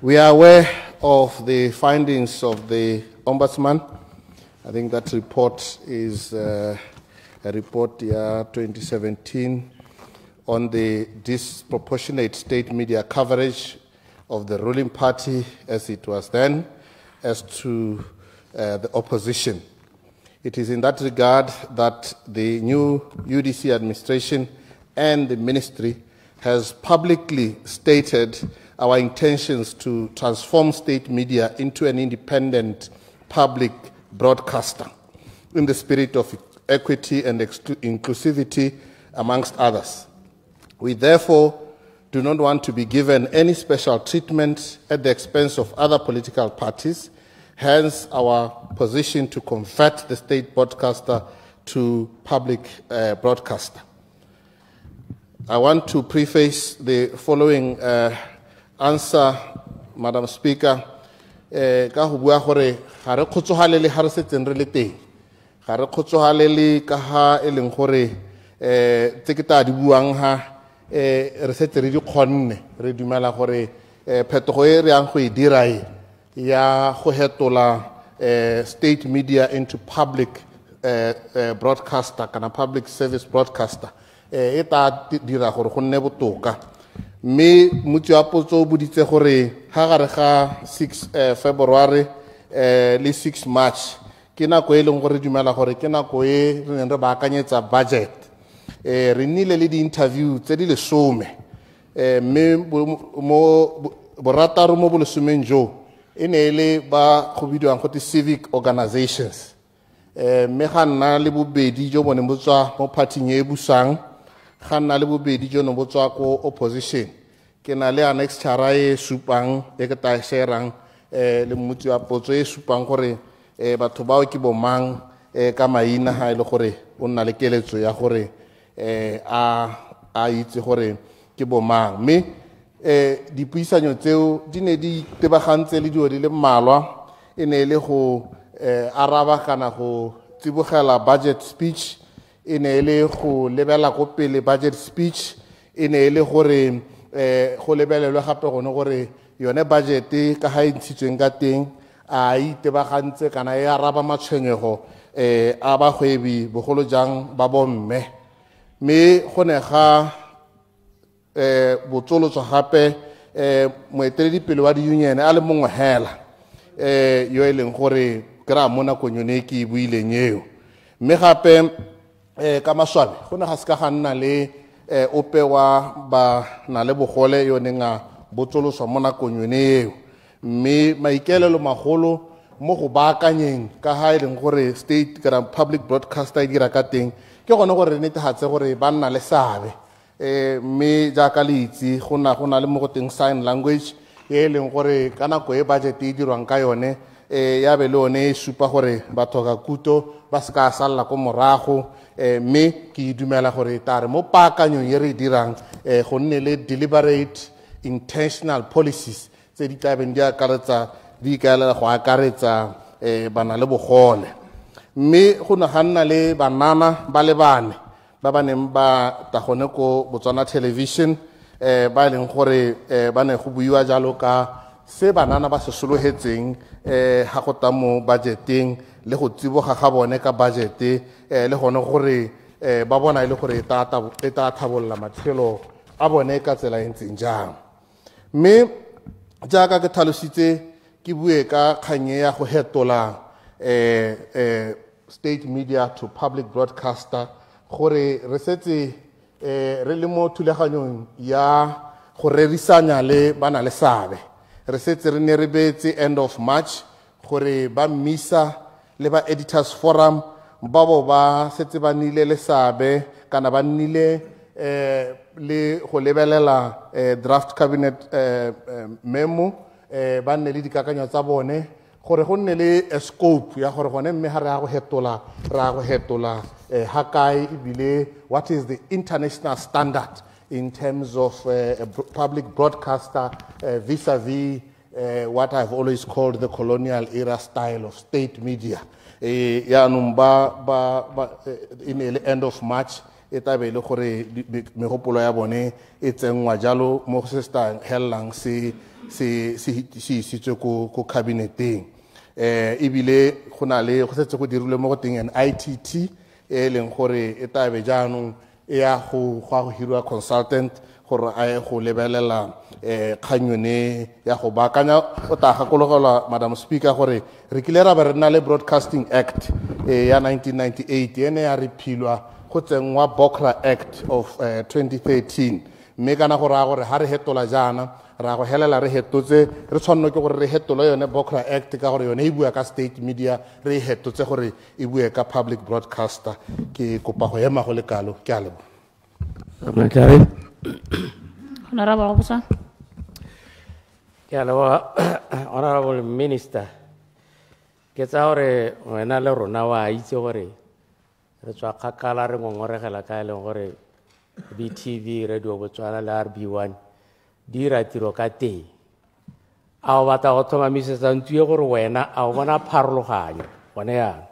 We are aware of the findings of the Ombudsman. I think that report is a report 2017 on the disproportionate state media coverage of the ruling party as it was then as to the opposition. It is in that regard that the new UDC administration and the ministry has publicly stated our intentions to transform state media into an independent public broadcaster in the spirit of equity and inclusivity, amongst others. We therefore do not want to be given any special treatment at the expense of other political parties, hence our position to convert the state broadcaster to public broadcaster. I want to preface the following answer, Madam Speaker, ka ho bua gore ga re khotsohalele ha re setseng re le teng ga re khotsohalele ka ha e leng gore tse ke ta di buang ha re setse re di khonne re dumela gore phetogo e re yang go e dira ya go hetola state media into public broadcaster kana public service broadcaster e ta dira gore go nne botoka mme motho wa potso o boditse gore ha gare ga 6 February le 6 March ke nako e leng gore dumela gore ke nako e re neng re baakanyetsa budget re nnile le di interview tse di lesome mme mo borataro mo bolesomeng jo e ne le ba go bidiwang go civic organizations mme ga nna le bobedi jo bone bo tswa mo partying e busang ga nna le bobedi jo no bo tswa ko opposition ke na le annex tshara e supang e ke ta sherang le mmuti wa potso e supang gore batho bao ke bomang ka maina ha ile gore o nna le keletso ya gore a itse gore ke bomang mme dipuisanyo tseo di ne di tebagantse le dio di le mmalwa e ne le go araba kana go tsibogela budget speech e ne le go lebela go pele budget speech e ne le gore go lebelelwe gape gone gore yone budget ka ha e ntshitsweng ka teng a itebagantse kana e araba matshwenyego a bagwebi bogolo jang ba bomme mme go ne ga botsolotswa gape moeteledipele wa di-union a le mongwe hela yo e leng gore ke ra mo nakong yone ke e buileng eo mme gape ka maswabi go ne ga se ka ga nna le ope wa ba na le bogole yone nga botsoloswa mo nakong yone eo mme maikelelo magolo mo go baakanyeng ka ha e leng gore state kana public broadcaster e dira ka teng ke gone gore re netefatse gore ba nna le seabe mme jaaka le itse go na le mo go teng sign language e leng gore ka nako e budget e dirwang ka yone ya be le one e supa gore batho ka kuto ba se ka salla ko morago mme ke dumela gore tare mo paakanyong ye re dirang go nne le deliberate intentional policies tse di tabeng di akaretsa di ikaelela go akaretsa bana le bogole mme go ne ga nna le banana ba le bane ba ba neng ba ta gone ko Botswana television ba leng gore ba ne go buiwa jalo ka se banana ba se sologetseng ha go ta mo budgeting le go tsiboga ga bone ka budget le gone gore ba bona ile gore e ta thabolla matshelo a bone ka tsela e ntseng jang mme jaaka ke tlhalositse ke bue ka kganye ya go hetola state media to public broadcaster gore re setse re le mo thulaganyong ya go rerisanya le bana le sabe re setse re ne re betse end of March gore ba mmisa le ba editors forum ba bo ba setse ba nile le sabe kana ba nile le go lebelela draft cabinet memo ba nne le dikakanyo tsa bone gore go nne le scope ya gore gone mme ha re a go hetola ha kae ebile what is the international standard in terms of public broadcaster vis-a-vis what I've always called the colonial era style of state media ya numba in the end of March e tabe gore megopolo ya bone e tsengwa jalo mo se sta hellang se se isitswe ko cabineteng ebile go na le go setse go dirilwe mo go teng an ITT leng gore e tabe jaanong e ya go hirwa consultant gore a ye go lebelela kganyone ya go baakanya o ta gakologelwa Madam Speaker gore re kile ra ba re na le Broadcasting Act ya 1998 ene ya repealwa go tsengwa Bokra Act of 2013 mme kana go ra gore ha re hetola jana ra go helela re hetotse re tshwanno ke gore re hetolo yone Bokra Act ka gore yone e bua ka state media re hetotse gore e bue ka public broadcaster ke kopa go ema go le kalo ke a lebo Honorable Officer. Honorable Minister, ke tsa gore wena le rona wa itse gore re tswa kgakala re ngongoregela ka le gore BTV Radio Botswana le RB1 di ra tiro ka teng a o batla go thomamisetsa ntse gore wena a o bona pharologanyo gone yana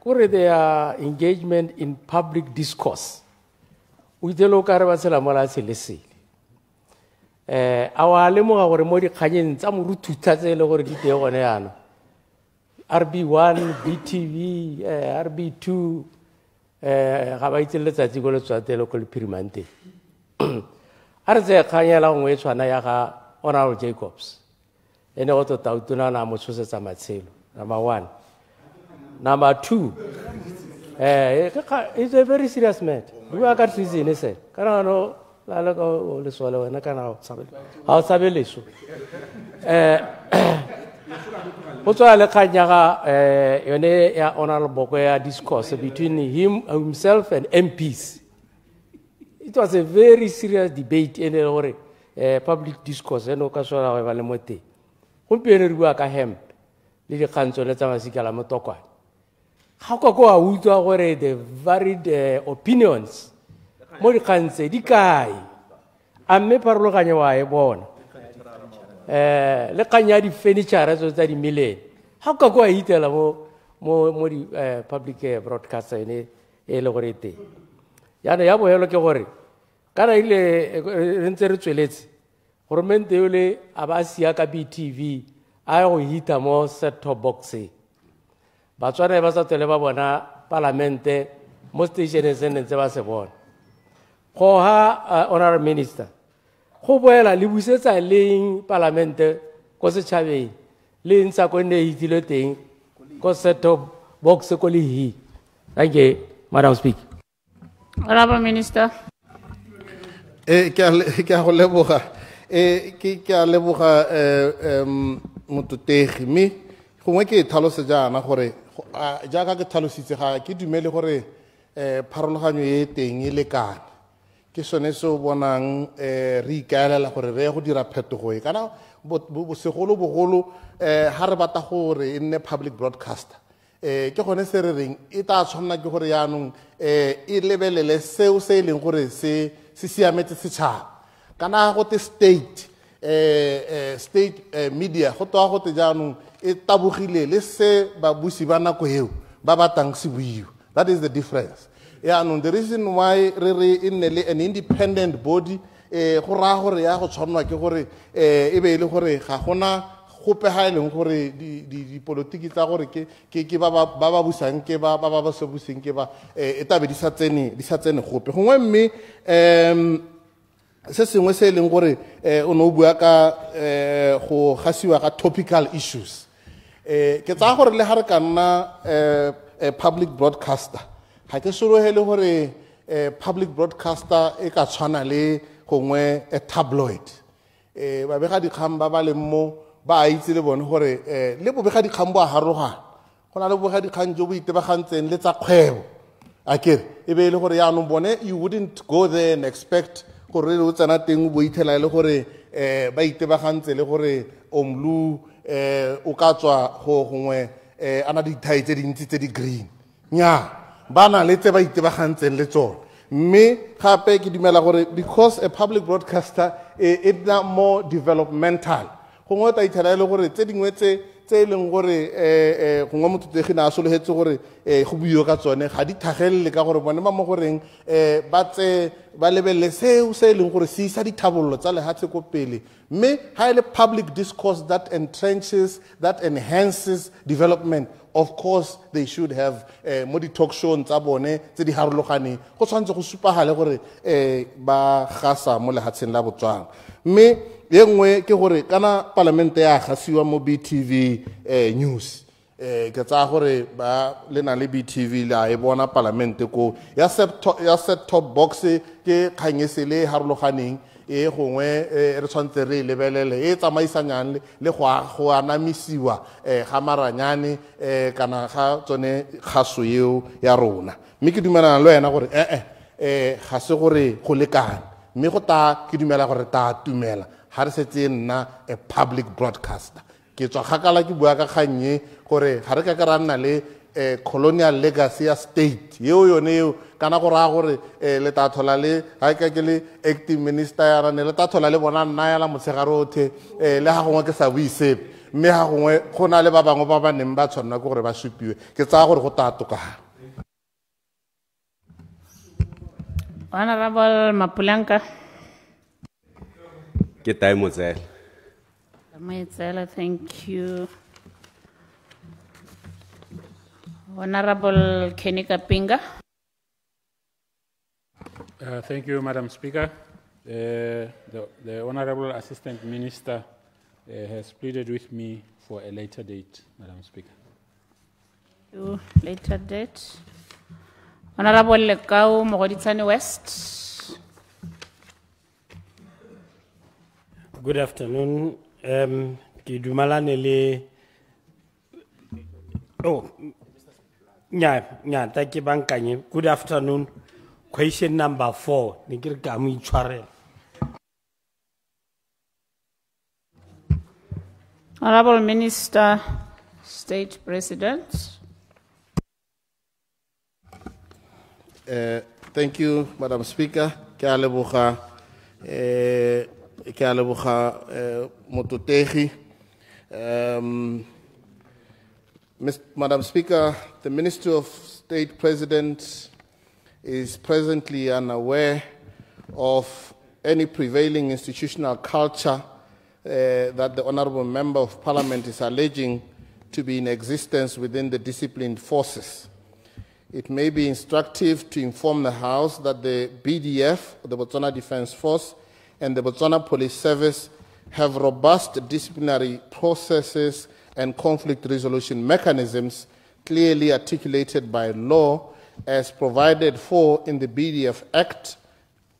kore their engagement in public discourse o itse lo ka re ba tshela mola selesele a wa lemoga gore mo dikganyeng tsa moruthutha tse le gore di teng gone yana RB1 BTV RB2 ga ba itse letsatsi go le tswatele ko le phirimante a re tse kganyela ngwe e tshwana ya ga Honorable Jacobs ene go tota utuna na mo tshosetsa matshelo number 1 number 2 it's a very serious matter we are got reason is it kana no la la go le swala wena kana ha sabe leso go tswa le khanya ga yone ya Honorable Boko ya discourse between himself and MPs. It was a very serious debate in the public discourse and ka swala ba le mote go pele re bua ka hemp le di khantso le tsa masikala motokwa how go a utswa gore the varied opinions mo di khantse di kai a me parologanyo wa e bona le kanya di furniture tsa di million how go a hitela mo di public broadcaster ene e le gore te yana ya boelo ke gore kana ile re ntse re tsweletse government yole a ba sia ka BTV a go hita mo set top box Botswana ba sa tele ba bona parlamente mo station e ntse ba se bona go ha Honorable Minister go boela le busetsa leng parlamente go se tšhabeng le ntsa go ne hitile teng go set top box ko le hi thank you Madam Speaker. Honorable Minister. Ke a go leboga ke a leboga mototegi mme gongwe ke tlhalose jaana gore jaaka ke tlhalositse ga ke dumele gore pharologanyo e teng e lekane ke sone se o bonang re ikaelela gore re go dira phetogo e kana segolobogolo ga re batla gore e nne public broadcaster ke gone se re reng e tla tshwanela ke gore yaanong e lebelele seo se e leng gore se siametse setšhaba kana go te state media go toa go te jaanong e tabogile le se babusi ba nako eo ba batlang se buiwa. That is the difference. Yaanong the reason why re e nne le an independent body go raya gore ya go tshwanelwa ke gore e be e le gore ga gona gope ha e leng gore dipolotiki tsa gore ke ba ba busang ke ba se buseng ke ba e tabe di sa tsene gope gongwe mme se sengwe se e leng gore o no bua ka go gasiwa ka topical issues ke tsa gore le ha re ka nna public broadcaster ga ke sologele gore public broadcaster e ka tshwana le gongwe a tabloid babega dikgang ba le mo ba itse le bone gore le bobega dikgang bo a harogana go na le bobega dikgang jo bo itebagantseng le tsa kgwebo a kere e be e le gore yaanong bone you wouldn't go there and expect gore le o tsena teng bo ithela le gore ba itebagantse le gore omlu o ka tswa go gongwe ana dithai tse dintsi tse di green nya ba na le tse ba itebagantseng le tsone mme gape ke dumela gore because a public broadcaster it na more developmental gongwe ta ithela le gore tse dingwe tse tse leng gore go ngwa motutegi na sologetse gore go buiwe ka tsone ga di thagelele ka gore bone ba mo goreng ba lebelele seo se leng gore se isa dithabololo tsa lehatshe ko pele mme ha ile public discourse that entrenches, that enhances development. Of course, they should have mo di-talk show tsa bone tse di harologaneng go tshwanetse go supagale gore ba gasa mo lehatsheng la Botswana. Mme ye nngwe ke gore kana parlamente ya gasiwa mo BTV news ke tsa gore ba le na le BTV la e bona parlamente ko ya set top box ke kganyesele harologaneng e gongwe re tshwanetse re lebelele e tsamaisanyang le go anamisiwa ga maranyane kana ga tsone kgaso eo ya rona mme ke dumelana le wena gore ga se gore go lekane mme go ta ke dumela gore ta tumela ha re setse nna a public broadcaster ke tswa kgakala ke bua ka kganye gore ga re ka ra nna le colonial legacy ya state yeo yone eo kana go raya gore le ta thola le ga ke le acting minister ya rane le ta thola le bona nna ya la motshegare othe le ga gongwe ke sa buisepe mme ga gongwe go na le ba bangwe ba ba neng ba tshwanela ke gore ba supiwe ke tsaya gore go ta tokana. Honorable Mapulanga. Ke tae motsela. Motsela, thank you. Honorable Kapinga. Thank you, Madam Speaker. The Honorable Assistant Minister has pleaded with me for a later date, Madam Speaker. Later date. Honorable Lekau Mogoditsane West. Good afternoon. Kidumalane le. Oh, thank you, Bankanye. Good afternoon. Question number 4. Honorable Minister, State President. Thank you, Madam Speaker. Ke a leboga mototegi. Madam Speaker, the Ministry of State President is presently unaware of any prevailing institutional culture that the Honourable Member of Parliament is alleging to be in existence within the disciplined forces. It may be instructive to inform the House that the BDF, the Botswana Defence Force, and the Botswana Police Service have robust disciplinary processes and conflict resolution mechanisms clearly articulated by law as provided for in the BDF Act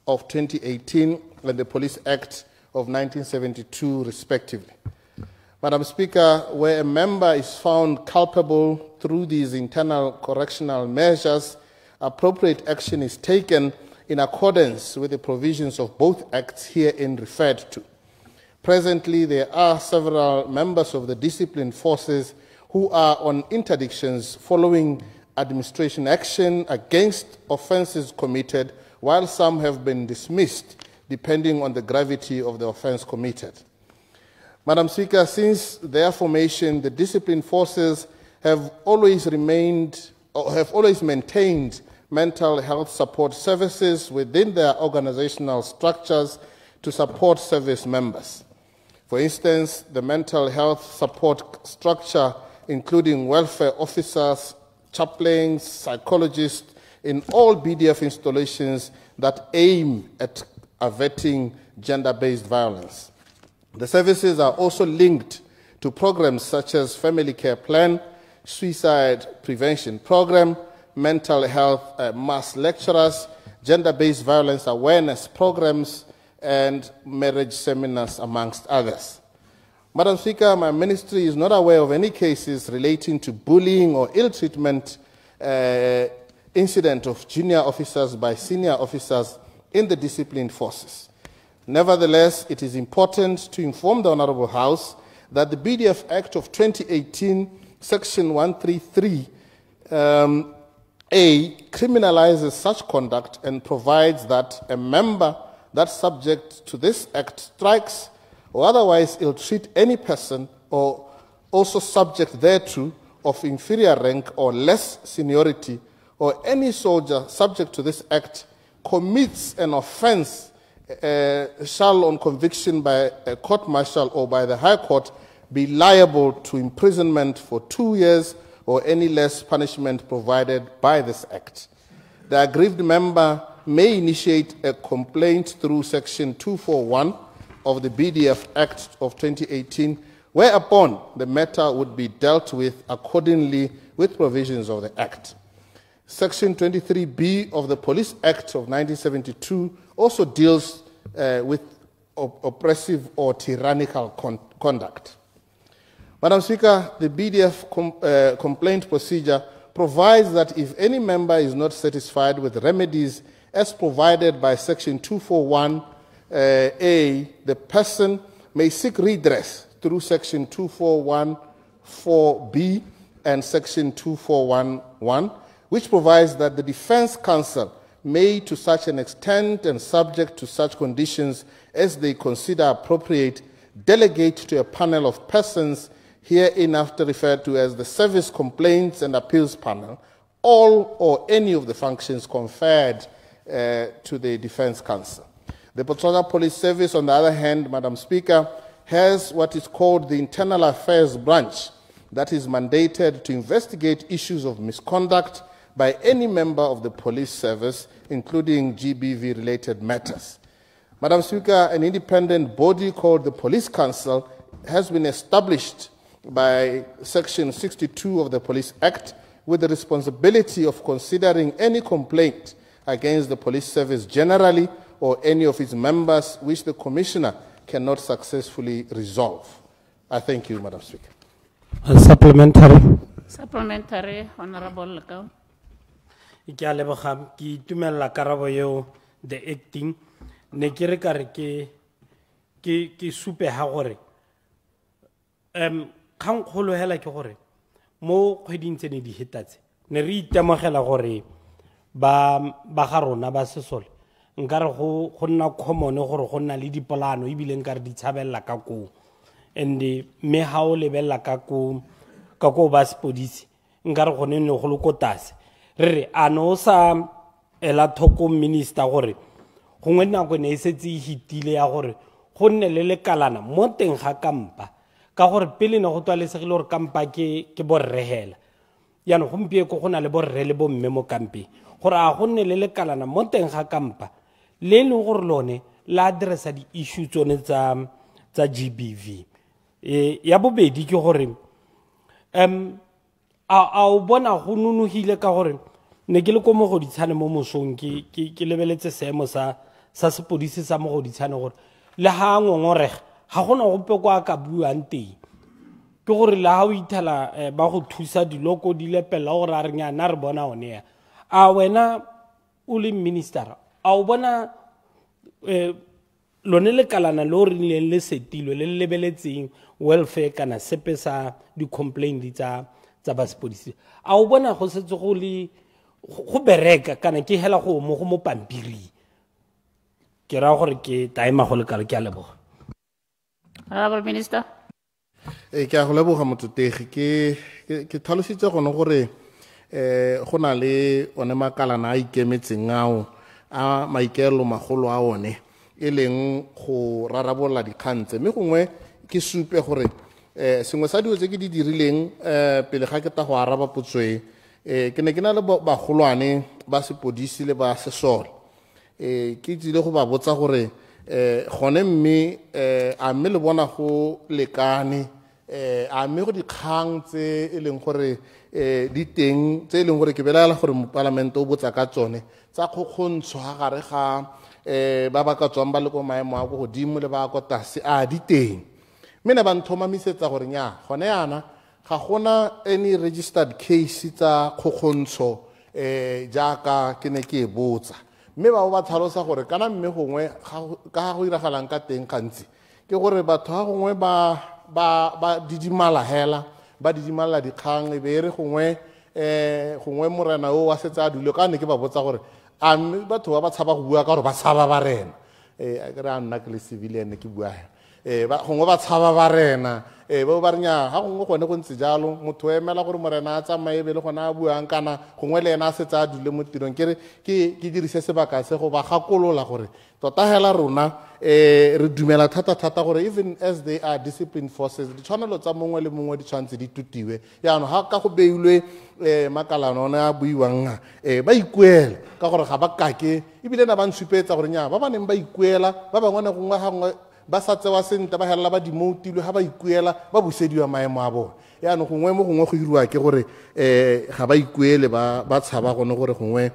of 2018 and the Police Act of 1972, respectively. Madam Speaker, where a member is found culpable through these internal correctional measures, appropriate action is taken in accordance with the provisions of both acts herein referred to. Presently, there are several members of the disciplined forces who are on interdictions following administration action against offences committed, while some have been dismissed depending on the gravity of the offence committed. Madam Speaker, since their formation, the disciplined forces have always maintained mental health support services within their organizational structures to support service members. For instance, the mental health support structure, including welfare officers, chaplains, psychologists in all BDF installations that aim at averting gender-based violence. The services are also linked to programs such as Family Care Plan, Suicide Prevention Program, Mental Health Mass Lecturers, Gender-Based Violence Awareness Programs, and marriage seminars, amongst others. Madam Speaker, my ministry is not aware of any cases relating to bullying or ill-treatment incident of junior officers by senior officers in the disciplined forces. Nevertheless, it is important to inform the Honourable House that the BDF Act of 2018, Section 133A, criminalizes such conduct and provides that a member that's subject to this act strikes or otherwise ill-treat any person or also subject thereto, of inferior rank or less seniority, or any soldier subject to this act, commits an offense, shall on conviction by a court-martial or by the High Court be liable to imprisonment for 2 years or any less punishment provided by this act. The aggrieved member may initiate a complaint through Section 241 of the BDF Act of 2018, whereupon the matter would be dealt with accordingly with provisions of the Act. Section 23B of the Police Act of 1972 also deals with oppressive or tyrannical conduct. Madam Speaker, the BDF complaint procedure provides that if any member is not satisfied with remedies as provided by Section 241A, the person may seek redress through Section 2414B and Section 2411, which provides that the defense counsel may, to such an extent and subject to such conditions as they consider appropriate, delegate to a panel of persons hereinafter referred to as the Service Complaints and Appeals Panel all or any of the functions conferred to the Defense Counsel. The Botswana Police Service, on the other hand, Madam Speaker, has what is called the Internal Affairs Branch that is mandated to investigate issues of misconduct by any member of the police service, including GBV-related matters. Madam Speaker, an independent body called the Police Council has been established by Section 62 of the Police Act with the responsibility of considering any complaint against the police service generally or any of its members which the Commissioner cannot successfully resolve. I thank you, Madam Speaker. Supplementary. Supplementary, Honorable Lekau. Ke a leboga ke itumella karabo yeo the acting ne ke re ka re ke supe ha gore kgang kgolo hela ke gore mo kgweding tse ne di hetatse ne re itemogela gore ba ga rona ba sesole nkare go nna common gore go nna le dipolano ebile nkare di tshabella ka ko and me ha o lebella ka ko ba sepodisi nkare go ne go lo kotase re ano sa ela thoko minister gore gongwe nako ne setse hitile ya gore go nne le lekalana mo teng ga kampa ka gore pele ne go twalesegile gore kampa ke borrehela ya no gompie go gona le borre le bomme mo kampe gore a go nne le lekalana mo teng ga kampa le le gore lone la addressa di issue tsone tsa GBV ya bobedi ke gore a o bona go nunuhile ka gore ne ke le ko mo go ditshane mo mosong ke lebeletse seemo sa sepodisi sa mo go ditshane gore le ha ngongorega ga gona gope kwa ka buang teng ke gore le ha o ithala ba go thusa diloko di lepela gore a re nyana re bona one a wena o le minister a o bona lone le kalana lo re le setilo le lebeletseng welfare kana sepe sa di complaint tsa basepodisi a o bona go setse go le go bereka kana ke hela go mo pampiri ke ra gore ke taima go le kala ke a leboga. Honorable Minister. Ke a go leboga mototegi ke tlhalositse gone gore go na le one makalana a ikemetseng ao a maikelo magolo a one e leng go rarabolla dikgang tse mme gongwe ke supe gore sengwe sa dilo tse ke di dirileng pele ga ke ta go araba potswe ke ne ke na le bagolwane ba sepodisi le ba sesole ke tsile go ba botsa gore gone mme a mme le bona go lekane a mme go dikgang tse e leng gore di teng tse e leng gore ke belaela gore mopalamento o botsa ka tsone tsa kgokgontsho ga gare ga ba ba ka tswang ba le ko maemo a go godimo le ba ko tlase a di teng mme ne ba nthomamisetsa gore nya gone yana ga gona any registered case tsa kgokgontsho jaaka ke ne ke e botsa mme ba ba tlhalosa gore kana mme gongwe ka go iragalang ka teng gantsi ke gore batho ga gongwe ba didimala hela ba didimala dikgang e be re gongwe morena o wa setsa a dule ka ne ke ba botsa gore a mme batho ba tshaba go bua ka gore ba tshaba barena a ke re a nna ke le civilian ke bua gongwe ba tshaba barena bo ba re nya ga gongwe gone go ntse jalo motho o emela gore morena a tsamaye be le gona a buang kana gongwe le ena a setse a dule mo tirong ke dirise sebaka se go ba gakolola gore tota hela rona re dumela thata gore even as they are disciplined forces ditshwanelo tsa mongwe le mongwe di tshwanetse di tutiwe yaanong ga ka go beilwe makalano ona a buiwang ba ikuela ka gore ga ba kake ebile na ba nsupetsa gore nya ba ba neng ba ikuela ba bangwe ne gongwe gangwe ba sa tsewa sentle ba helela ba dimoutilwe ga ba ikuela ba busediwa maemo a bone yaanong gongwe mo gongwe go iriwa ke gore ga ba ikuele ba tshaba gone gore gongwe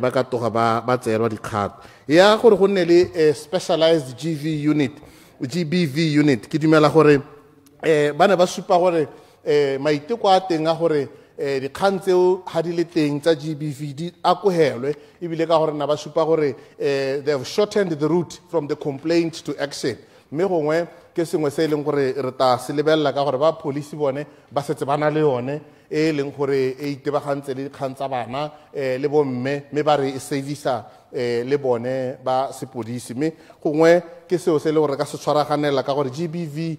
ba ka toga ba tseelwa dikgato ya gore go nne le specialized GBV unit ke dumela gore ba ne ba supa gore maiteko a teng a gore dikgang tseo ga di le teng tsa GBV di akogelwe ebile ka gore na ba supa gore they have shortened the route from the complaint to action mme gongwe ke sengwe se e leng gore re ta se lebelela ka gore ba polisi bone ba setse ba na le yone e leng gore e itebagantse le dikgang tsa bana le bomme mme ba re e servisa le bone ba sepodisi mme gongwe ke seo se le gore ka se tshwaraganela ka gore GBV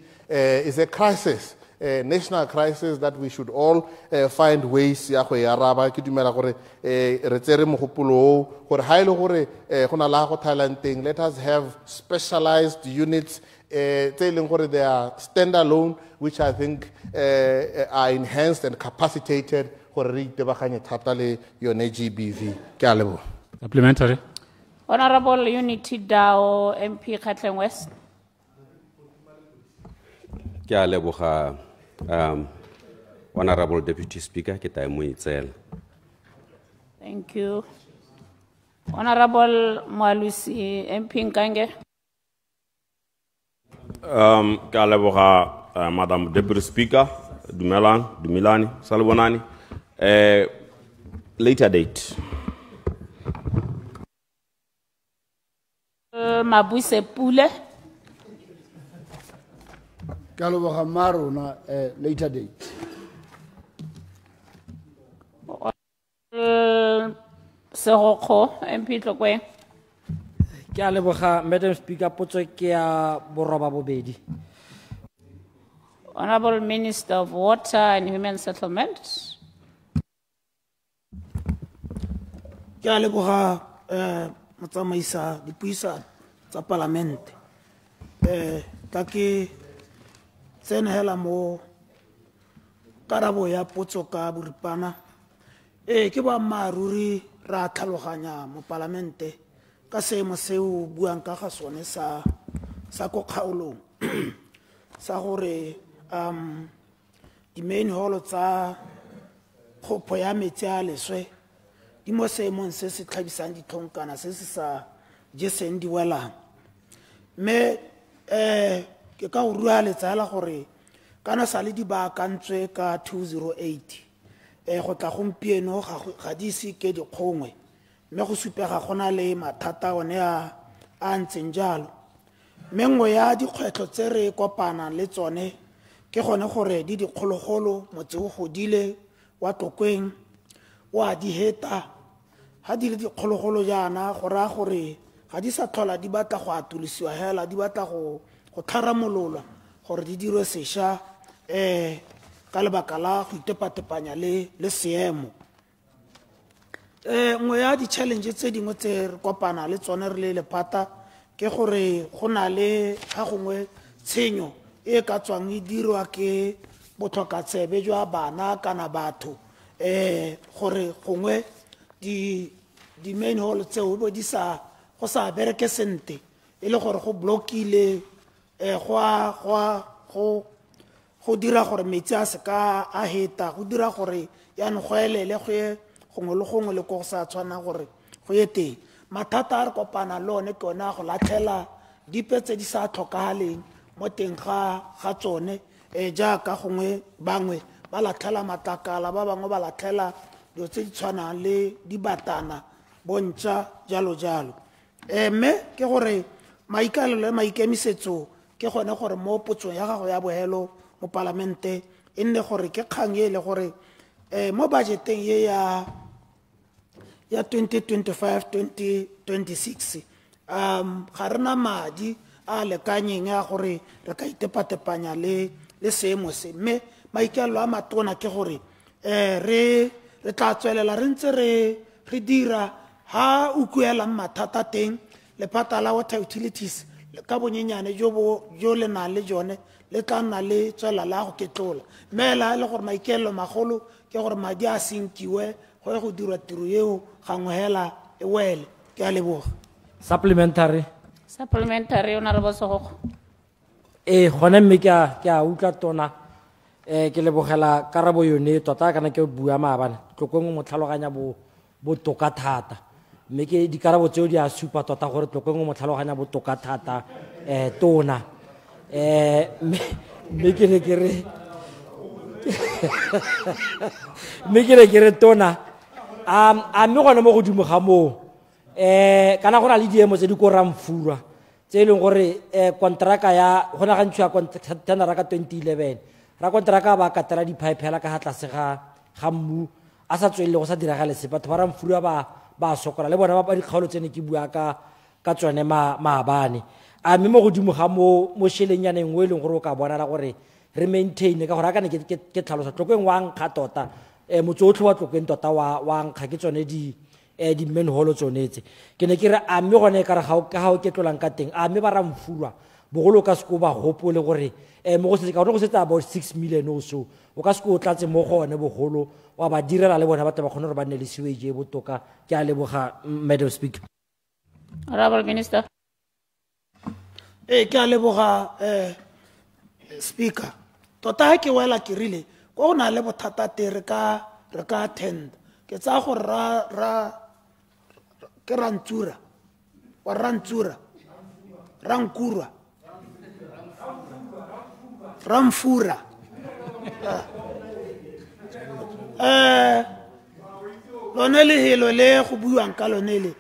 is a crisis national crisis that we should all find ways ya go e araba ke dumela gore re tsere mogopolo o gore ha ile gore go na la go Thailand let us have specialized units tse leng gore they are standalone which I think are enhanced and capacitated gore re itebaganye thata le yone GBV ke a leboga. Supplementary. Honorable Unity Dao, MP Khatleng West. Ke a leboga Honorable Deputy Speaker ke tae mo itsela. Thank you. Honorable Mwalusi, MP Nkange. Ke a leboga Madam Deputy Speaker, Dumilani, Salbonani. Later date. Mabuse Pule. Ke a leboga Marona later date. Seroko, MP Tlokwe. Ke a leboga Madam Speaker potso ke ya boroba bobedi. Honorable Minister of Water and Human Settlements. Ke a leboga motsamaisa dipuisano tsa parlamente. Ka ke tsena hela mo karabo ya potso ka boripana. Ke ba maruri ra tlhaloganya mo parlamente ka seemo seo buang ka ga sone sa ko kgaolong sa gore di main hall tsa kgopho ya metsi a leswe di mo seemong se se tlhabisang ditlhonkana se se sa jeseng di welang mme ke ka go rua letsala gore kana sa le di baakantswe ka 208 go tla gompieno ga di se ke dikgongwe mme go supega gona le mathata one a ntseng jalo mme nngwe ya dikgwetlho tse re kopana le tsone ke gone gore di dikgologolo motse o godile wa Tlokweng wa di heta ha di le dikgologolo jaana go raya gore ga di sa tlhola di batla go atolosiwa hela di batla go tlharamololwa gore di dirwe sešwa ka lebaka la go itepatepanya le seemo nngwe ya di-challenge tse dingwe tse re kopana le tsone re le lephata ke gore go na le ga gongwe tshenyo e ka tswang e dirwa ke botlhokatsebe jwa bana kana batho gore gongwe di main hall tseo bo di sa go sa bereke sente e le gore go blokile go dira gore metsi a se ka a heta go dira gore yaanong go elele go ye gongwe le gongwe le go sa tshwana gore go ye teng mathata a re kopana le one ke ona go latlhela dipe tse di sa tlhokagaleng mo teng ga tsone jaaka gongwe bangwe ba latlhela matlakala ba bangwe ba latlhela dilo tse di tshwanang le dibatana bontšha jalo mme ke gore maikalelo le maikemisetso ke gone gore mo potsong ya gago ya bohelo mo parlamente e nne gore ke kgang e le gore mo budgeteng ye ya 2025-2026 ga rena madi a lekanyeng ya gore re ka itepatepanya le seemo se mme maikelo a matona ke gore re tla tswelela re ntse re dira ha utlwelang mathata teng lephata la water utilities ka bonyenyane jo le nang le jone le tla nna le tswela la go ketlola mme la le gore maikelo magolo ke gore madi a senkiwe go dirwa tiro eo gangwe hela e wele ke a leboga. Supplementary. Supplementary, Honorable Sogo. Gone mme ke a utlwa tona ke lebogela karabo yone tota kana ke bua maabane tlokong mo tlhaloganya bo toka thata mme ke dikarabo tseo di a supa tota gore tlokong mo tlhaloganya bo toka thata tona mme ke ne ke re tona a mme gone mo godimo ga moo kana go na le diemo tse di ko ramfura tse e leng gore kontraka ya go na gantshiwa tenara ka 2011 ra kontraka ba katela di-pipe hela ka ga tlase ga mmu a sa tswelele go sa diragale se batho ba ramfura ba sokola le bona ba dikgaolo tsene ke bua ka tsone maabane a mme mo godimo ga mo shelenyaneng o e leng gore o ka bonala gore re maintain ka gore a ka ne ke tlhalosa tlokeng wa nkga tota motse otlhe wa tlokeng tota wa nkga ke tsone di-manhole tsonetse ke ne ke re a mme gone ka re ga o ketlolang ka teng a mme ba ramfurwa bogolo ka seko ba gopole gore mo go setse about 6 million o so o ka seko o tlatse mo gone bogolo wa ba direla le bona batho ba kgone gore ba nne le sewage e botoka ke a leboga Madam Speaker. Honorable Minister. Ke a leboga Speaker tota ke wela ke rile go na le bothata te re ka attend ke tsa go ke rantsura rankurwa ramfura lone le helo le go buang ka lone le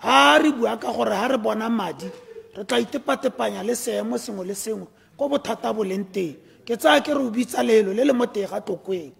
ha re bua ka gore ha re bona madi re tla itepatepanya le seemo sengwe le sengwe go bothata bo leng teng ke tsaya ke re o bitsa lelo le le mo teng ga tlokeng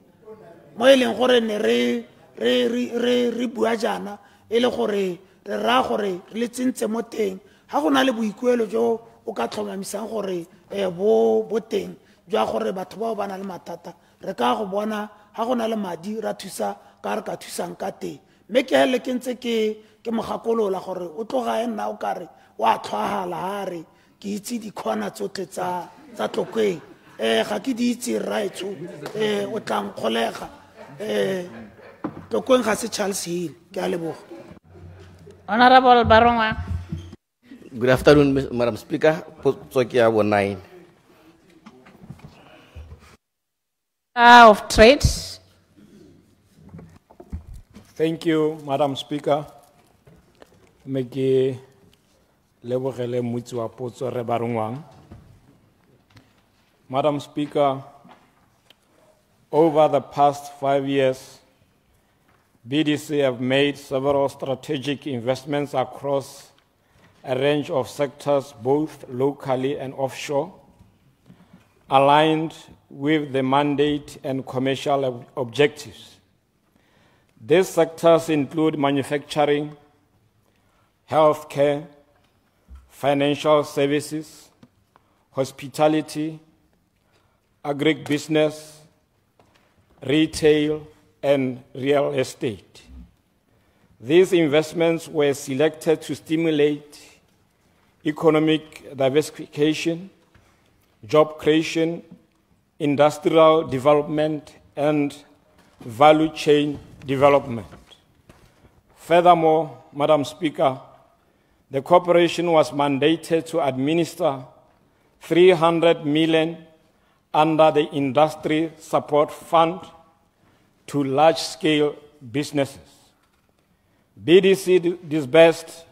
mo e leng gore ne re bua jana e le gore re ra gore re le tsentse mo teng ha go na le boikuelo jo o ka tlhomamisang gore bo teng jwa gore batho bao ba na le mathata re ka go bona ha go na le madi ra thusa ka re ka thusang ka teng mme ke hele ke ntse ke mogakolola gore o tloga nna o kare wa tlhwagala ha re ke itse dikhona tsotlhe tsa tlokeng ga ke di itse raitso o tla nkgolega tlokeng ga se Charles Hill ke a leboga. Honorable Barongwa. Good afternoon, Madam Speaker. Potsokia 9. Of Trade. Thank you, Madam Speaker. Meki lebogele mutsi wa potso re Barongwang. Madam Speaker, over the past 5 years, BDC have made several strategic investments across a range of sectors, both locally and offshore, aligned with the mandate and commercial objectives. These sectors include manufacturing, healthcare, financial services, hospitality, agribusiness, retail, and real estate. These investments were selected to stimulate economic diversification, job creation, industrial development, and value chain development. Furthermore, Madam Speaker, the corporation was mandated to administer 300 million under the Industry Support Fund to large-scale businesses. BDC disbursed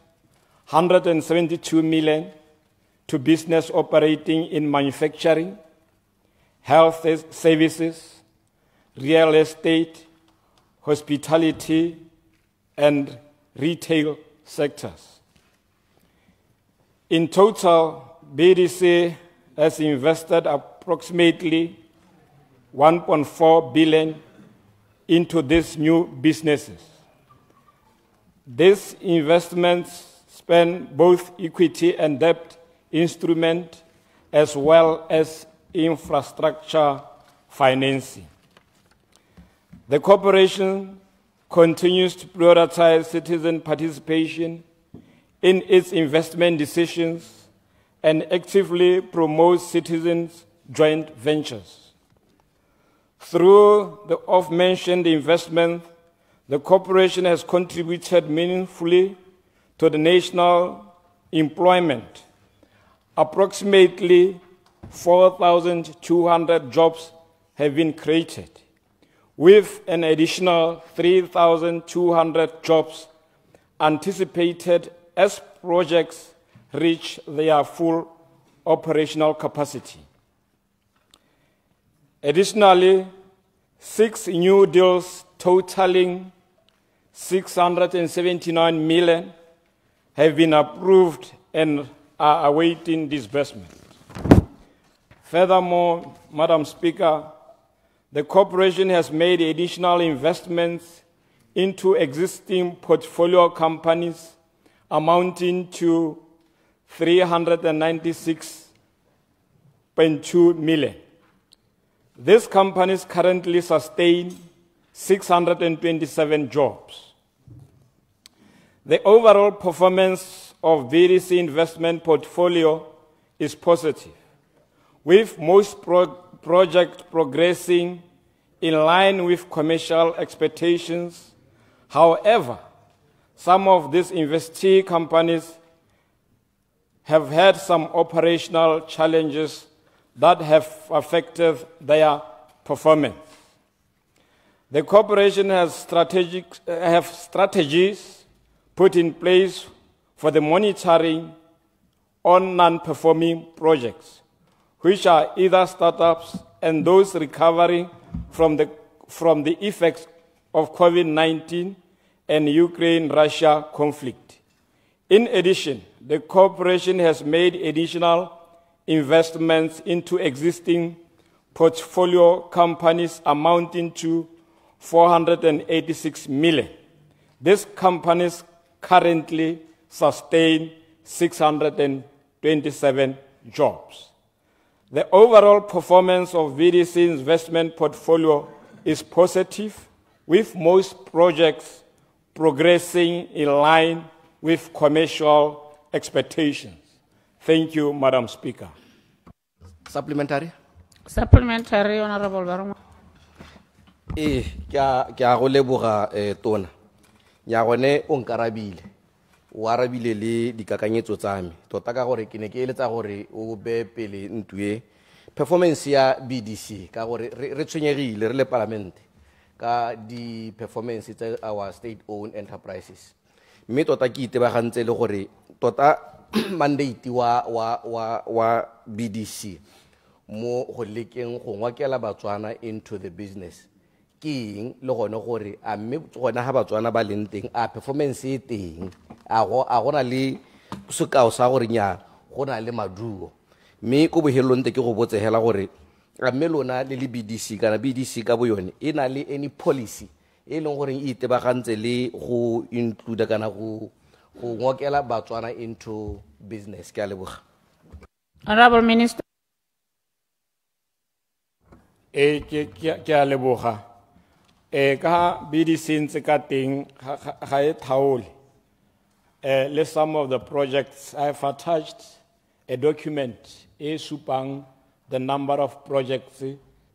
172 million to business operating in manufacturing, health services, real estate, hospitality, and retail sectors. In total, BDC has invested approximately 1.4 billion into these new businesses. These investments span both equity and debt instrument as well as infrastructure financing. The corporation continues to prioritize citizen participation in its investment decisions and actively promotes citizens' joint ventures. Through the oft-mentioned investment, the corporation has contributed meaningfully to the national employment. Approximately 4,200 jobs have been created, with an additional 3,200 jobs anticipated as projects reach their full operational capacity. Additionally, 6 new deals totaling 679 million have been approved and are awaiting disbursement. Furthermore, Madam Speaker, the corporation has made additional investments into existing portfolio companies amounting to 396.2 million. These companies currently sustain 627 jobs. The overall performance of VDC investment portfolio is positive, with most projects progressing in line with commercial expectations. However, some of these investee companies have had some operational challenges that have affected their performance. The corporation has strategies put in place for the monitoring on non-performing projects, which are either startups and those recovering from the effects of COVID-19 and Ukraine-Russia conflict. In addition, the corporation has made additional investments into existing portfolio companies amounting to 486 million. These companies currently sustain 627 jobs. The overall performance of VDC investment portfolio is positive, with most projects progressing in line with commercial expectations. Thank you, Madam Speaker. Supplementary? Supplementary, Honorable Baruma. Ke a go leboga tona. Nya gone o nkarabile. O arabile le dikakanyetso tsa me. Tota ka gore ke ne ke eletsa gore o be pele ntwe performance ya BDC ka gore re tshwenyegile re le parliament ka di performance tsa our state owned enterprises. Me tota ke itebagantse le gore tota mandate wa BDC mo go lekeng go ngwakela Botswana into the business. King le gone gore a mme gona ha Botswana ba leng teng a performance e teng a gona le sekao sa gore nya gona le maduo. Me go bohelong te ke go botsegela gore a mme lona le BDC kana BDC ka boyone e na le any policy e leng gore e itebagantse le go include kana go ngokela Botswana into business. Ke a leboga. Honorable Minister. Ke a leboga. Ka BDC ntse ka teng ga e thaole. Let some of the projects I have attached a document supang the number of projects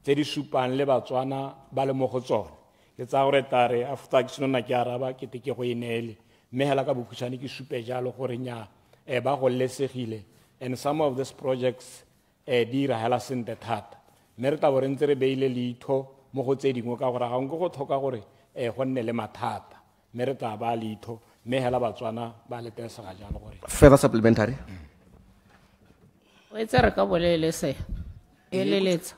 tse di supang le Botswana ba le mo go tsona. Ke tsa gore tare after ke sona ke araba ke te ke go inele me hela ka bokhutsane ke supe jalo gore nya ba go lesegile and some of these projects di ra hela sente thata me re ta bore ntse re beile litho mo go tse dingwe ka gore ga go thoka gore go nne le mathata me re ta ba litho me hela Botswana ba le tesega jalo gore Further supplementary? O etsa re ka bolele se eleletsa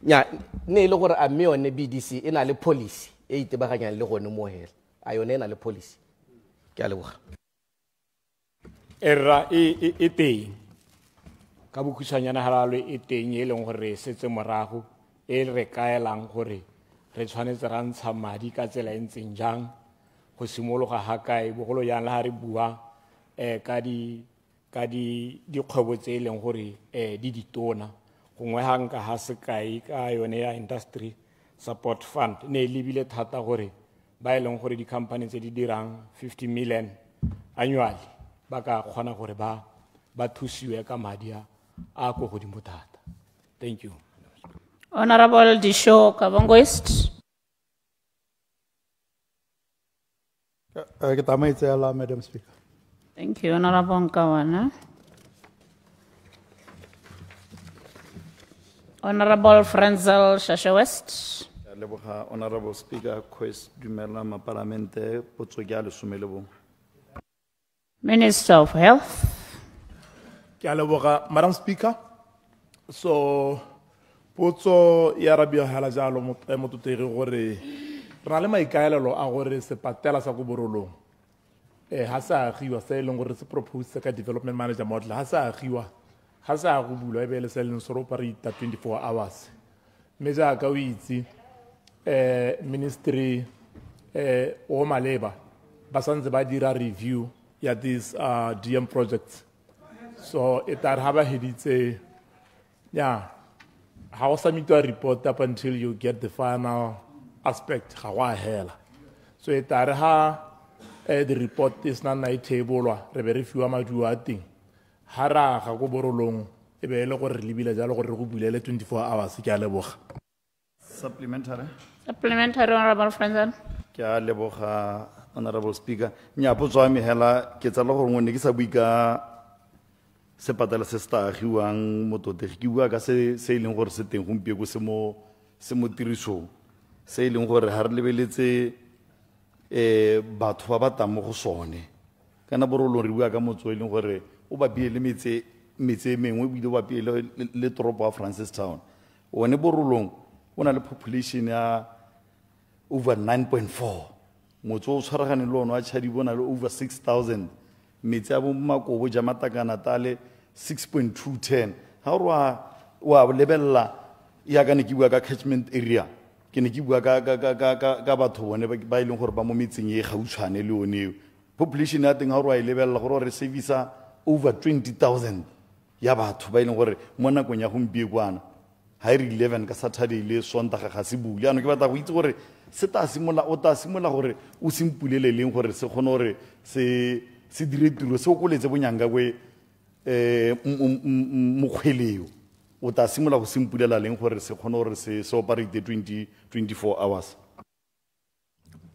nya ne ile gore a mme yone BDC ena le policy e itebaganyang le gone mo hela a yone ena le policy. Ke a leboga. Era e teng ka bokhutsanyana halalo e teng e leng gore setse morago e re kaelang gore re tshwanetse ra ntsha madi ka tsela e ntseng jang go simologa ha kae bogolo yang le ha re bua ka dikgwebo tse e leng gore di ditona gongwe ga nka ga sekai ka yone ya industry support fund ne e lebile thata gore ba e leng gore di-company tse di dirang 50 million annually ba ka kgona gore ba thusiwe ka madi a ko godimo thata. Thank you. Honorable Disho Kabongo East. Madam Speaker. Thank you, Honorable Nkawana. Honorable Frenzel Shasha West. Honorable Speaker, Quest Dumela Mapalamente, Botswana Sumelebo. Minister of Health. Madam Speaker, so potso ya rabia hala jalo motutegi gore ra le maikaelelo a gore sepatela sa go borolong ha sa agiwa se leng gore se propose ka development manager model ha sa agiwa ha sa go bulwa e be le seleng se operate 24 hours me ja ka o itse ministry o maleba ba santse ba dira review ya this DM projects, so it that have a heditse how submit a report up until you get the final aspect how hela. So it that the report is not na table re be re fiwa maduwa ting hara ga go borolong e be le gore libile jalo gore go bulele 24 hours ke a leboga. Supplementary, Honorable Frenzel. ke a leboga Honorable Speaker. Nya potso a me hela ke tsala gore ngone ke sa buika sepatala se sta agiwang mototegi ke bua ka se e leng gore se teng gompieko se mo tirisong se e leng gore ha re lebeletse batho ba batang mo go sone kana borolong re bua ka motso e leng gore o ba biele metse mengwe o bile ba biele le toropo ya Francistown one borolong o na le population ya over 9.4 motso o tshwaragane le ono a tshadi bona le over 6,000 metse ya bo makobo ja matakana tale 6.210 ha o wa lebella ya ka ne ke bua ka catchment area ke ne ke bua ka batho bone ba ileng gore ba mo metseng e gautshwane le one population ya teng ha o wa lebella gore re service over 20,000 ya batho ba ileng gore mo nakong ya gompiekwana ha re 11 ka Saturday le Sontaga ga se bule ano ke batla go itse gore se ta simola gore o simpulele leng gore se kgone gore se dire tiro se o koletse bonyanga kwe mokgweleo o ta simola go simpulela leng gore se kgone gore se operate 24 hours.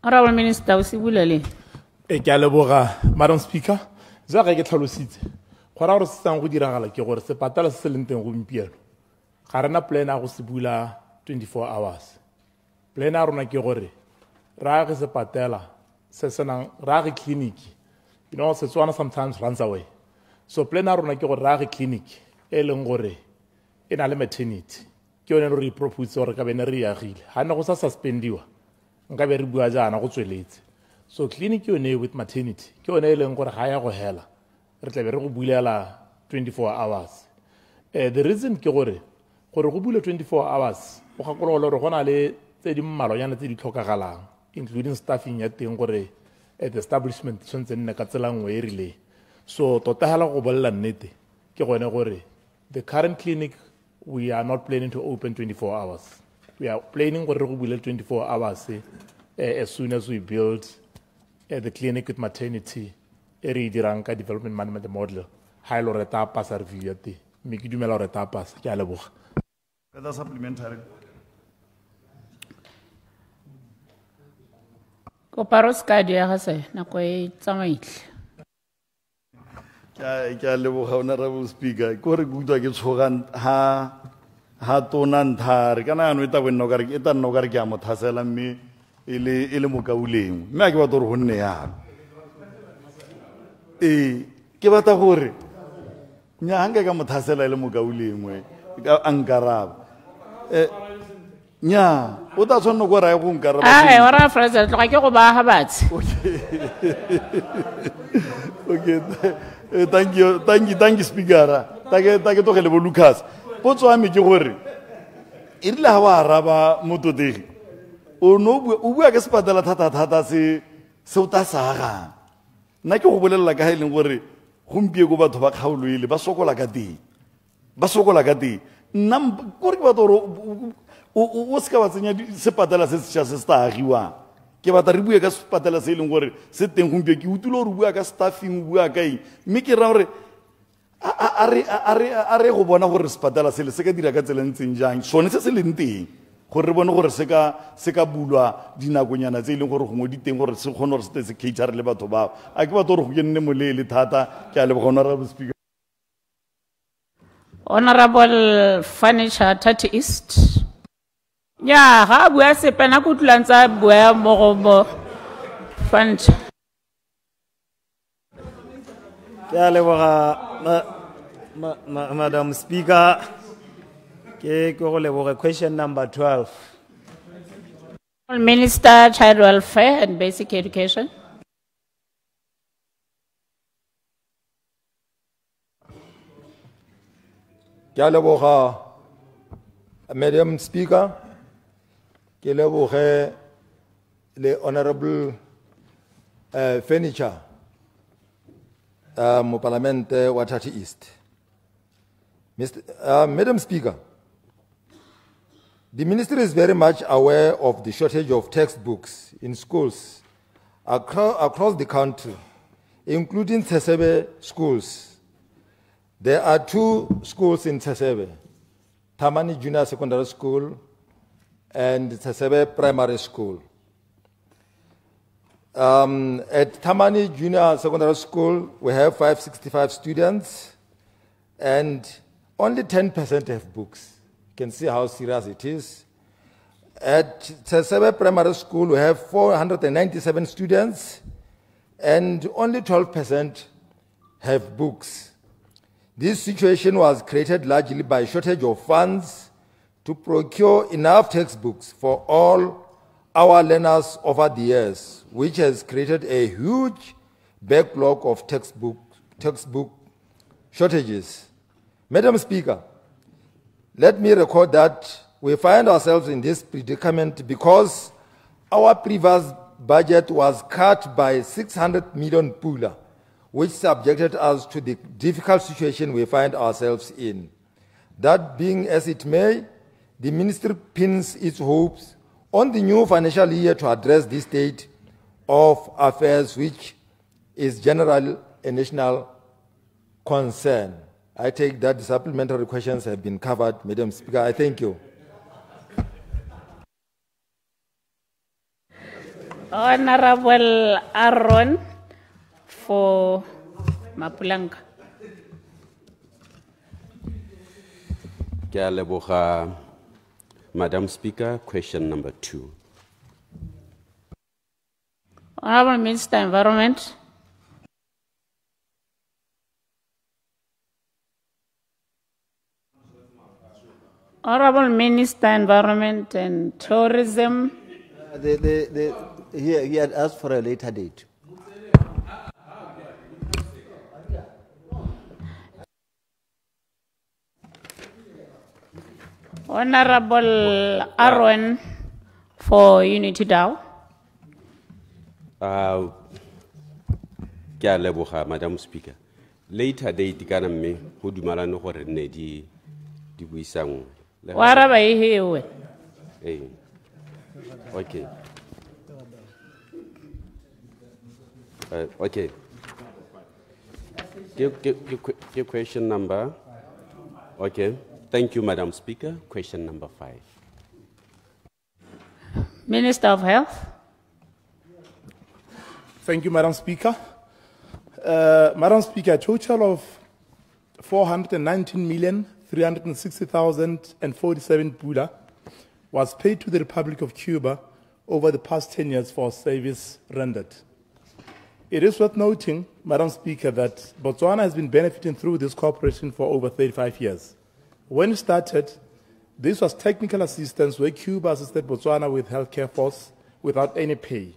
Honorable Minister, o se bulele. Ke a leboga Madam Speaker, ja ga ke tlhalositse gora gore se tsang go diragala ke gore se patala se leng teng gompieno ga rena plan a go se bula 24 hours. Plan a rona ke gore ra ge se patela se senang ra ge clinic, you know, Setswana sometimes runs away. So plan a rona ke gore ra ge clinic e leng gore e na le maternity ke yone re propose gore ka bene re agile ha ne go sa suspendiwa nka be re bua jana go tsweletse. So clinic yone with maternity ke yone e leng gore ga ya go hela re tla be re go bulela 24 hours. The reason ke gore go bule 24 hours o gakolola gore go na le tse di mmalonyana tse di tlhokagalang including staffing ya teng gore at establishment tshwantse nne ka tsela nngwe e rile. So tota hela go bolela nnete ke gone gore the current clinic we are not planning to open 24 hours. We are planning gore go bule 24 hours as soon as we build the clinic with maternity e re dirang ka development management model ha ile re ta pasa review ya teng mme ke dumela gore ta pasa ke a leboga. Further supplementary. Koparos ka dia ga se nako e tsamaile. Ke a leboga Honorable Speaker ko re gutwa ke tshogan ha tona nthare kana ano eta bonna ka re eta nno ka re ke a mothasela mme ele mokauleng mme a ke batla gore go nne ya ke batla gore nya hanga ka mothasela ele mokauleng we ka ankaraba nya o ta tshwanno go raya go nkaraba ora Fraser tloga ke go ba ha batsi. Okay, thank you Speaker. Take to le bo Lucas. Potso a me ke gore e rile ha wa araba mototegi o bua ke sepatala thata se o ta saga nna ke go bolelela ka ha ileng gore gompieko batho ba kgaolo ele ba sokola ka teng nna kore ke batla gore o se ka ba tsenya sepatala se setšha se se ta agiwang ke batla re bue ka sepatala se e leng gore se teng gompio ke utlwile gore o bua ka staffing o bua ka eng mme ke ra gore a re go bona gore sepatala sele se ka dira ka tsela ntseng jang sone se se leng teng gore re bone gore se ka bulwa dinakonyana tse e leng gore gongwe di teng gore se kgone gore se te se catere le batho bao a ke batla gore go ke nne moleele thata ke a leboga honorable speaker. Honorable Furniture 30 East. Ya, ha bua sepena kutlantsa bua mo Furniture. Ke a leboga Madam Speaker. Ke go leboga question number 12. Minister, Child Welfare and Basic Education. Ke a leboga Madam Speaker. Ke leboge le Honorable Furniture mo Parlamente wa 30 East. Madam Speaker, the Ministry is very much aware of the shortage of textbooks in schools across the country, including Tsesebe schools. There are 2 schools in Tsesebe, Tamani Junior Secondary School and Tsesebe Primary School. At Tamani Junior Secondary School, we have 565 students and only 10% have books. You can see how serious it is. At Tsesebe Primary School, we have 497 students and only 12% have books. This situation was created largely by shortage of funds to procure enough textbooks for all our learners over the years, which has created a huge backlog of textbook shortages. Madam Speaker, let me record that we find ourselves in this predicament because our previous budget was cut by 600 million pula, which subjected us to the difficult situation we find ourselves in. That being as it may, the ministry pins its hopes on the new financial year to address this state of affairs, which is generally a national concern. I take that the supplementary questions have been covered, Madam Speaker. I thank you. Honorable Aaron for Mapulanga. Ke a leboga Madam Speaker, question number 2. Honorable Minister, Environment. Honorable Minister, Environment and Tourism. He had asked for a later date. Honorable Aaron for Unity Dow. Ke a leboga Madam Speaker. Later date kana mme go dumalane gore nne di buisang. Wa raba e hewe. Okay. Okay. Give question number. Okay. Thank you, Madam Speaker. Question number 5. Minister of Health. Thank you, Madam Speaker. Madam Speaker, a total of 419,360,047 pula was paid to the Republic of Cuba over the past 10 years for service rendered. It is worth noting, Madam Speaker, that Botswana has been benefiting through this cooperation for over 35 years. When it started, this was technical assistance where Cuba assisted Botswana with healthcare force without any pay.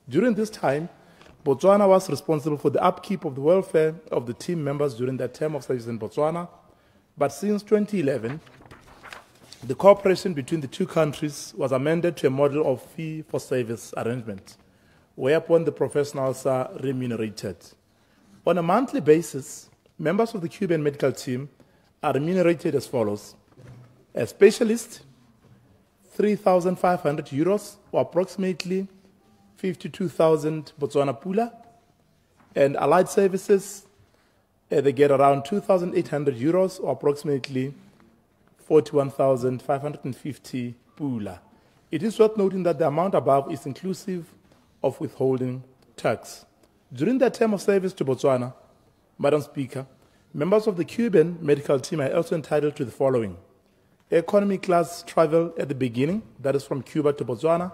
During this time, Botswana was responsible for the upkeep of the welfare of the team members during their term of service in Botswana. But since 2011, the cooperation between the two countries was amended to a model of fee-for-service arrangement, whereupon the professionals are remunerated. On a monthly basis, members of the Cuban medical team are remunerated as follows. A specialist, 3,500 euros, or approximately 52,000 Botswana pula. And allied services, they get around 2,800 euros, or approximately 41,550 pula. It is worth noting that the amount above is inclusive of withholding tax. During their term of service to Botswana, Madam Speaker, members of the Cuban medical team are also entitled to the following: economy class travel at the beginning, that is from Cuba to Botswana,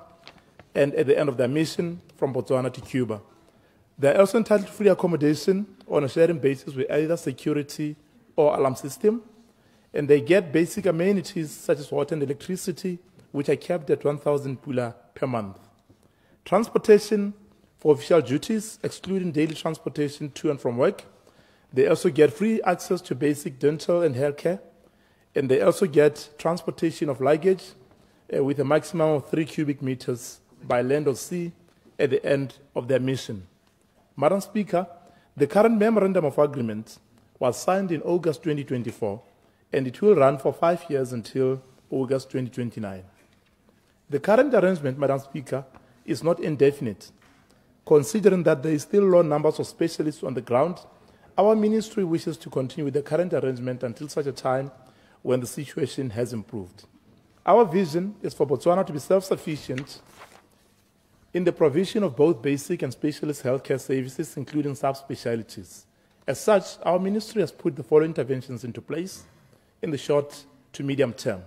and at the end of their mission from Botswana to Cuba. They are also entitled to free accommodation on a sharing basis with either security or alarm system, and they get basic amenities such as water and electricity, which are capped at 1,000 pula per month. Transportation for official duties, excluding daily transportation to and from work. They also get free access to basic dental and health care, and they also get transportation of luggage with a maximum of 3 cubic meters by land or sea at the end of their mission. Madam Speaker, the current memorandum of agreement was signed in August 2024, and it will run for 5 years until August 2029. The current arrangement, Madam Speaker, is not indefinite. Considering that there is still low numbers of specialists on the ground, our ministry wishes to continue with the current arrangement until such a time when the situation has improved. Our vision is for Botswana to be self-sufficient in the provision of both basic and specialist healthcare services, including subspecialties. As such, our ministry has put the following interventions into place in the short to medium term.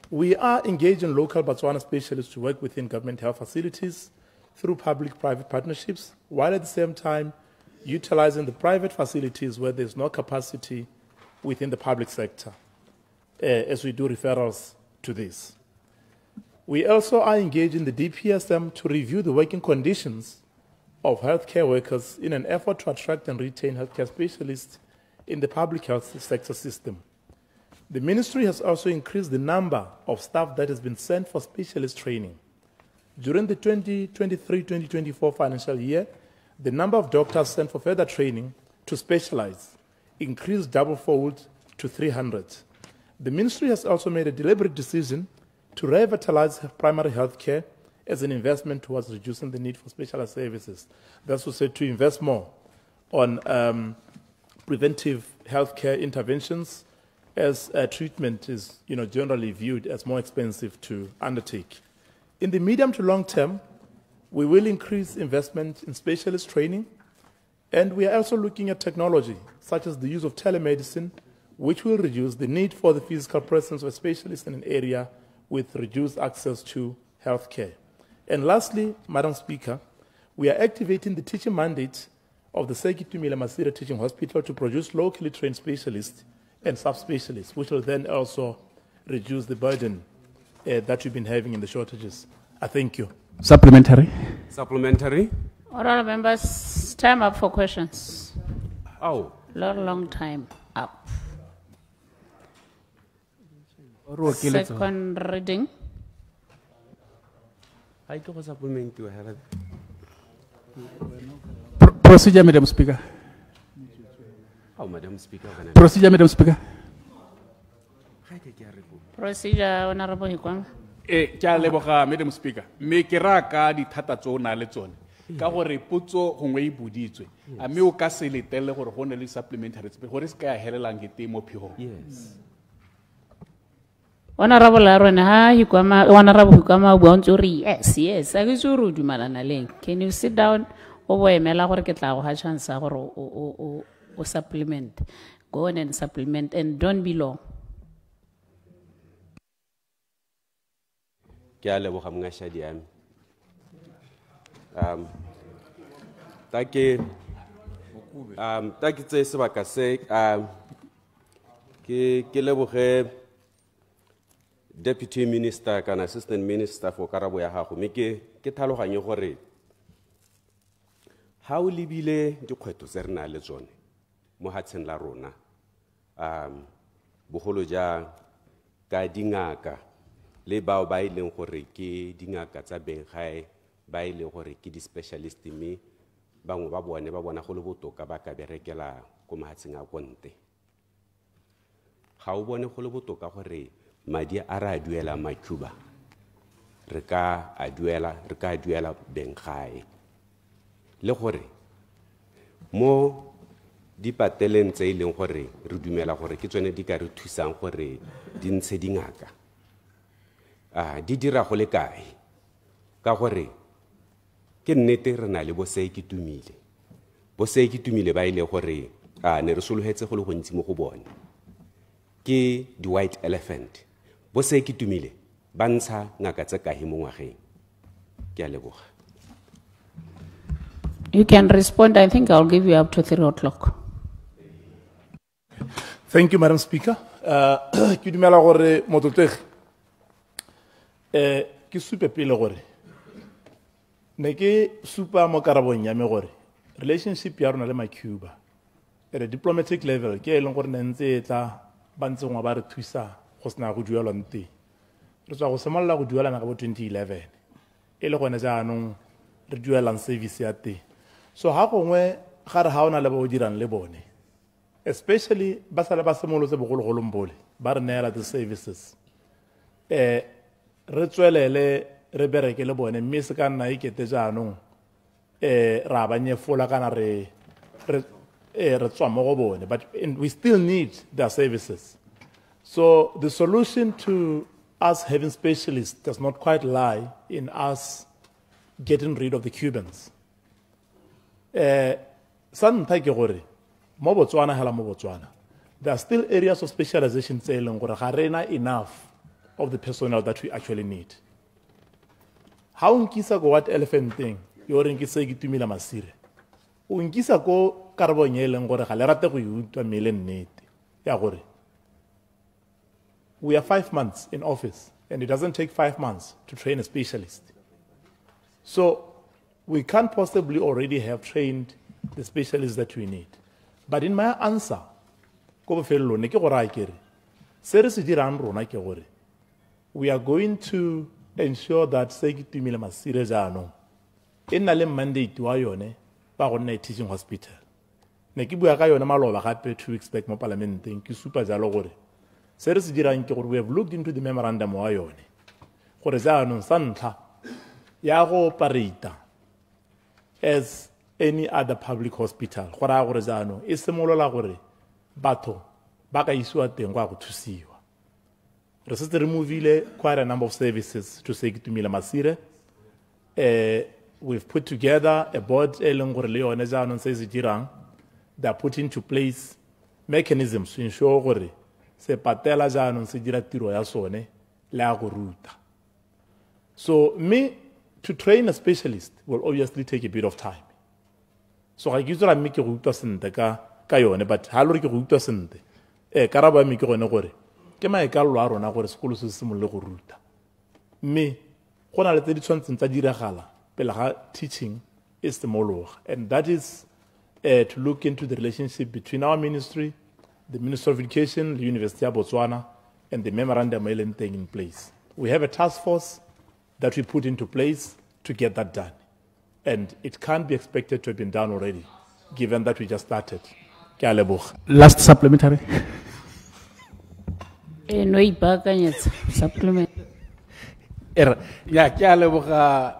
We are engaging local Botswana specialists to work within government health facilities through public-private partnerships, while at the same time utilizing the private facilities where there's no capacity within the public sector, as we do referrals to this. We also are engaging the DPSM to review the working conditions of healthcare workers in an effort to attract and retain healthcare specialists in the public health sector system. The ministry has also increased the number of staff that has been sent for specialist training. During the 2023-2024 financial year, the number of doctors sent for further training to specialize increased double-fold to 300. The ministry has also made a deliberate decision to revitalize primary health care as an investment towards reducing the need for specialized services. That's to say, to invest more on preventive healthcare interventions, as treatment is generally viewed as more expensive to undertake. In the medium to long term, we will increase investment in specialist training, and we are also looking at technology, such as the use of telemedicine, which will reduce the need for the physical presence of a specialist in an area with reduced access to healthcare. And lastly, Madam Speaker, we are activating the teaching mandate of the Sekitumila Masira Teaching Hospital to produce locally trained specialists and subspecialists, which will then also reduce the burden that we've been having in the shortages. I thank you. Supplementary. Supplementary. Honourable members, time up for questions. Oh. Long time up. Second reading. Procedure, Madam Speaker. Oh, Madam Speaker. Procedure, Madam Speaker. Procedure, Honourable Hikwang. Ke a leboga, Madam Speaker. Me ke ra ka dithata tso na le tsone. Ka gore potso gongwe e buditswe. A me o ka se letelle gore go ne le supplementary gore se ka ya helelang ke temo phego. Yes. Honourable Aaron, Honourable Hikwama o bua ntse re yes, a ke tse re o dumalana leng. Can you sit down o bo emela gore ke tla go ha chance ya gore o supplement. Go on and supplement and don't be long. Ke a leboga mongashadi ami. Ta ke tse sebaka se ke leboge Deputy Minister kana Assistant Minister for karabo ya gago me ke tlhaloganye gore ha o lebile dikgwetlho tse re na le tsone mo hatsheng la rona bogolo ja ka dingaka le bao ba ileng gore ke dingaka tsa benggae ba ile gore ke di specialist me bangwe ba bona go le botoka ba ka berekela ko mahatsheng a konte. Ga o bone go le botoka gore madi a re a duela macuba re ka a duela benggae le gore mo di pateleng tse ileng gore re dumela gore ke tsone di ka re thusang gore di ntshe dingaka di dira go le kae ka gore ke nnete re na le Boseki Tumile ba ile gore ne re sologetse go le gontsi mo go bone ke di white elephant Boseki Tumile ba ntsha ngaka tse kae mo ngwageng. Ke a leboga. You can respond. I think I'll give you up to 3 o'clock. Thank you, Madam Speaker. Ke dumela gore mototegi ke supe pele gore ne ke supa mo karabong ya me gore relationship ya rona le Cuba at a diplomatic level ke eleng gore ne ntse tla ba ntse ngwa ba re thusa go sena go duelwa nteng re tswa go semolla go duelana ka bo 2011 e le gone jaanong re duelang service ya teng. So ha gongwe ga re ha ona le ba o dirang le bone especially ba sala ba semolotse bogologolo mbole ba re neela the services re tswelele re bereke le bone mme se ka nna ikete jaanong ra ba nyefola kana re tswa mo go bone, but we still need their services. So the solution to us having specialists does not quite lie in us getting rid of the Cubans. Santai ke gore mo Botswana hela mo Botswana there are still areas of specialization tse eleng gore ga rena enough of the personnel that we actually need. How unkisa go what elephant thing yo re nkise ke tumila masire o nkisa ko karabong e leng gore ga le rate go utwa mele nnete ya gore we are 5 months in office and it doesn't take 5 months to train a specialist. So we can't possibly already have trained the specialists that we need. But in my answer, we are going to ensure that Sekitumile Masire Jano in the mandate to Ayone, Baron teaching hospital. Nekibuakayo Namalo happy to expect more parliament, thank you, Super Jalore. We have looked into the memorandum of Ayone. Horizano Santa Yago Parita as any other public hospital. Horizano is similar Lagore, Bato, Baka Isua Tengwa to see you. Resist removing quite a number of services to say to Mila Masire. We've put together a board, Elongore says Jirang, that put into place mechanisms to ensure se patela jano se dira tiro ya sone la go ruta. So me to train a specialist will obviously take a bit of time. So I give you a make ruta sente ka yone, but halori ke ruta sente karaba mi ke gone gore ke maikalo a rona gore sekolo se simolle go ruta. Me go na le tse di tshwantseng tsa diragala pele ga teaching is the molog, and that is to look into the relationship between our ministry, the Minister of Education, the University of Botswana, and the memorandum in place. We have a task force that we put into place to get that done. And it can't be expected to have been done already, given that we just started. Last supplementary. No, supplement. Yeah,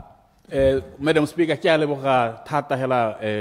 Madam Speaker, thata hela